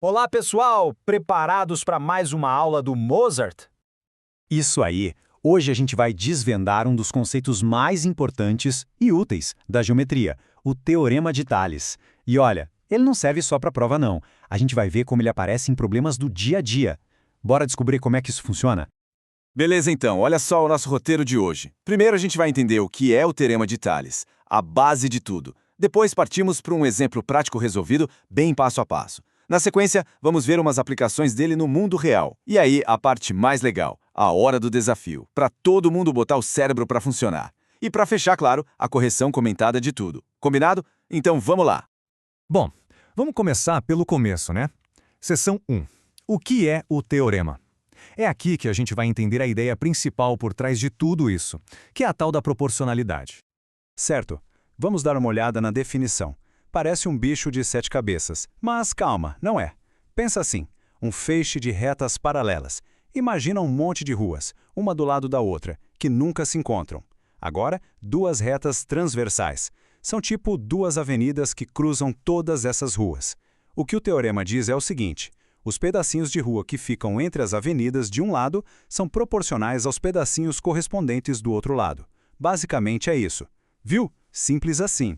Olá, pessoal! Preparados para mais uma aula do Mozart? Isso aí! Hoje a gente vai desvendar um dos conceitos mais importantes e úteis da geometria, o Teorema de Tales. E olha, ele não serve só para prova não. A gente vai ver como ele aparece em problemas do dia a dia. Bora descobrir como é que isso funciona? Beleza, então, olha só o nosso roteiro de hoje. Primeiro a gente vai entender o que é o Teorema de Tales, a base de tudo. Depois partimos para um exemplo prático resolvido, bem passo a passo. Na sequência, vamos ver umas aplicações dele no mundo real. E aí, a parte mais legal, a hora do desafio, para todo mundo botar o cérebro para funcionar. E para fechar, claro, a correção comentada de tudo. Combinado? Então vamos lá! Bom, vamos começar pelo começo, né? Seção 1. O que é o teorema? É aqui que a gente vai entender a ideia principal por trás de tudo isso, que é a tal da proporcionalidade. Certo, vamos dar uma olhada na definição. Parece um bicho de 7 cabeças, mas calma, não é. Pensa assim, um feixe de retas paralelas. Imagina um monte de ruas, uma do lado da outra, que nunca se encontram. Agora, duas retas transversais. São tipo duas avenidas que cruzam todas essas ruas. O que o teorema diz é o seguinte: os pedacinhos de rua que ficam entre as avenidas de um lado são proporcionais aos pedacinhos correspondentes do outro lado. Basicamente é isso. Viu? Simples assim.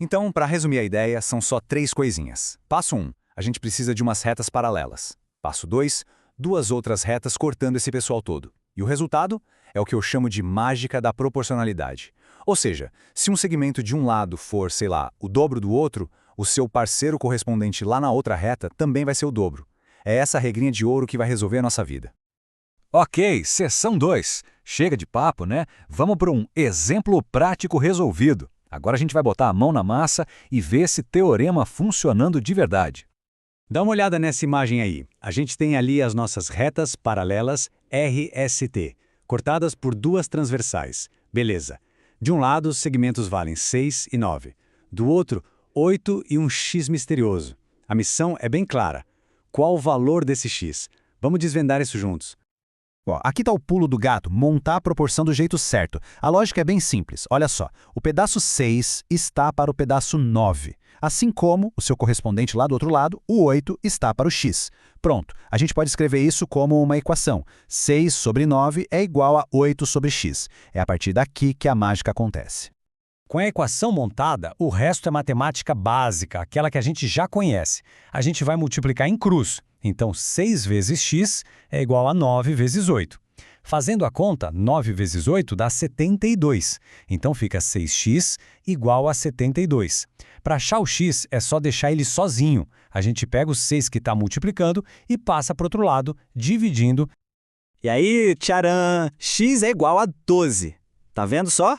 Então, para resumir a ideia, são só 3 coisinhas. Passo 1, a gente precisa de umas retas paralelas. Passo 2, duas outras retas cortando esse pessoal todo. E o resultado é o que eu chamo de mágica da proporcionalidade. Ou seja, se um segmento de um lado for, sei lá, o dobro do outro, o seu parceiro correspondente lá na outra reta também vai ser o dobro. É essa regrinha de ouro que vai resolver a nossa vida. Ok, seção 2. Chega de papo, né? Vamos para um exemplo prático resolvido. Agora a gente vai botar a mão na massa e ver esse teorema funcionando de verdade. Dá uma olhada nessa imagem aí. A gente tem ali as nossas retas paralelas RST, cortadas por duas transversais. Beleza. De um lado, os segmentos valem 6 e 9. Do outro, 8 e um x misterioso. A missão é bem clara. Qual o valor desse x? Vamos desvendar isso juntos. Aqui está o pulo do gato, montar a proporção do jeito certo. A lógica é bem simples, olha só. O pedaço 6 está para o pedaço 9. Assim como o seu correspondente lá do outro lado, o 8 está para o x. Pronto, a gente pode escrever isso como uma equação. 6 sobre 9 é igual a 8 sobre x. É a partir daqui que a mágica acontece. Com a equação montada, o resto é matemática básica, aquela que a gente já conhece. A gente vai multiplicar em cruz. Então, 6 vezes x é igual a 9 vezes 8. Fazendo a conta, 9 vezes 8 dá 72. Então, fica 6x igual a 72. Para achar o x, é só deixar ele sozinho. A gente pega o 6 que está multiplicando e passa para o outro lado, dividindo. E aí, tcharam! X é igual a 12. Tá vendo só?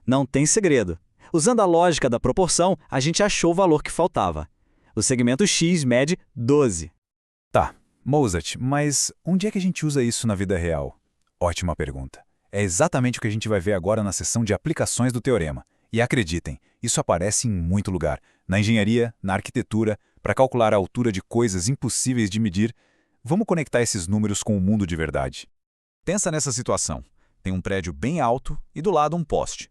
Não tem segredo. Usando a lógica da proporção, a gente achou o valor que faltava. O segmento x mede 12. Tá, Mozart, mas onde é que a gente usa isso na vida real? Ótima pergunta. É exatamente o que a gente vai ver agora na seção de aplicações do teorema. E acreditem, isso aparece em muito lugar. Na engenharia, na arquitetura, para calcular a altura de coisas impossíveis de medir. Vamos conectar esses números com o mundo de verdade. Pensa nessa situação. Tem um prédio bem alto e do lado um poste.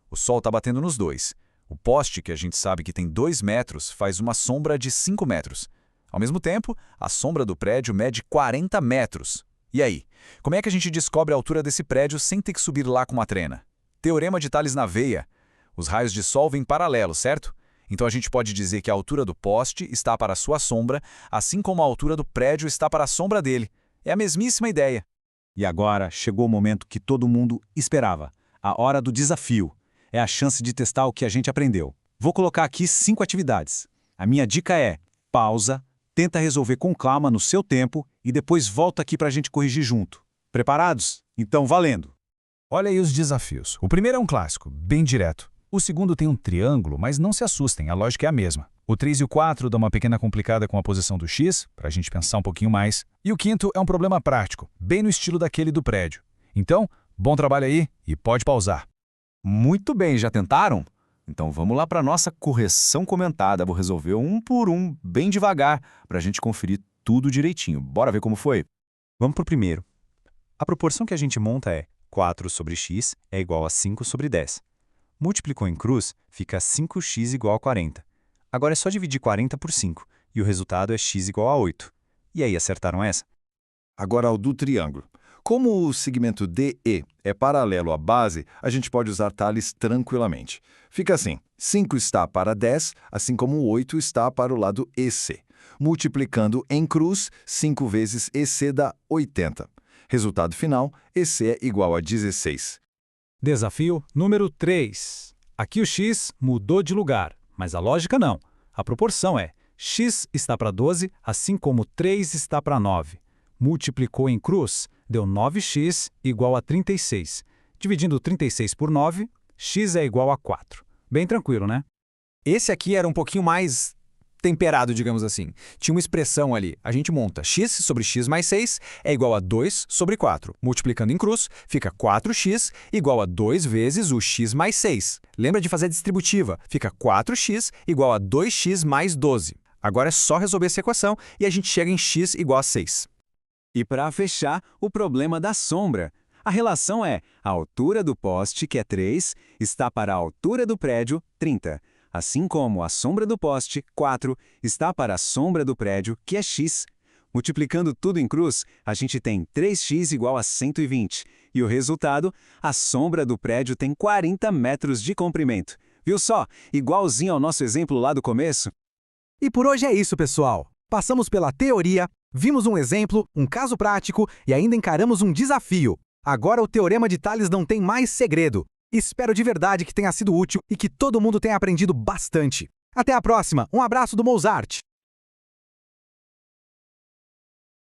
O sol está batendo nos dois. O poste, que a gente sabe que tem 2 metros, faz uma sombra de 5 metros. Ao mesmo tempo, a sombra do prédio mede 40 metros. E aí? Como é que a gente descobre a altura desse prédio sem ter que subir lá com uma trena? Teorema de Tales na veia. Os raios de sol vêm paralelos, certo? Então a gente pode dizer que a altura do poste está para a sua sombra, assim como a altura do prédio está para a sombra dele. É a mesmíssima ideia. E agora chegou o momento que todo mundo esperava. A hora do desafio. É a chance de testar o que a gente aprendeu. Vou colocar aqui 5 atividades. A minha dica é: pausa, tenta resolver com calma no seu tempo e depois volta aqui para a gente corrigir junto. Preparados? Então valendo! Olha aí os desafios. O primeiro é um clássico, bem direto. O segundo tem um triângulo, mas não se assustem, a lógica é a mesma. O 3 e o 4 dão uma pequena complicada com a posição do x, para a gente pensar um pouquinho mais. E o quinto é um problema prático, bem no estilo daquele do prédio. Então, bom trabalho aí e pode pausar. Muito bem, já tentaram? Então vamos lá para a nossa correção comentada. Vou resolver um por um, bem devagar, para a gente conferir tudo direitinho. Bora ver como foi? Vamos para o primeiro. A proporção que a gente monta é 4 sobre x é igual a 5 sobre 10. Multiplicou em cruz, fica 5x igual a 40. Agora é só dividir 40 por 5, e o resultado é x igual a 8. E aí, acertaram essa? Agora ao do triângulo. Como o segmento DE é paralelo à base, a gente pode usar Tales tranquilamente. Fica assim, 5 está para 10, assim como 8 está para o lado EC. Multiplicando em cruz, 5 vezes EC dá 80. Resultado final, EC é igual a 16. Desafio número 3. Aqui o x mudou de lugar, mas a lógica não. A proporção é x está para 12, assim como 3 está para 9. Multiplicou em cruz, deu 9x igual a 36. Dividindo 36 por 9, x é igual a 4. Bem tranquilo, né? Esse aqui era um pouquinho mais temperado, digamos assim. Tinha uma expressão ali. A gente monta x sobre x mais 6 é igual a 2 sobre 4. Multiplicando em cruz, fica 4x igual a 2 vezes o x mais 6. Lembra de fazer a distributiva. Fica 4x igual a 2x mais 12. Agora é só resolver essa equação e a gente chega em x igual a 6. E para fechar, o problema da sombra. A relação é a altura do poste, que é 3, está para a altura do prédio, 30. Assim como a sombra do poste, 4, está para a sombra do prédio, que é x. Multiplicando tudo em cruz, a gente tem 3x igual a 120. E o resultado, a sombra do prédio tem 40 metros de comprimento. Viu só? Igualzinho ao nosso exemplo lá do começo. E por hoje é isso, pessoal. Passamos pela teoria, vimos um exemplo, um caso prático e ainda encaramos um desafio. Agora o Teorema de Tales não tem mais segredo. Espero de verdade que tenha sido útil e que todo mundo tenha aprendido bastante. Até a próxima. Um abraço do Mozart.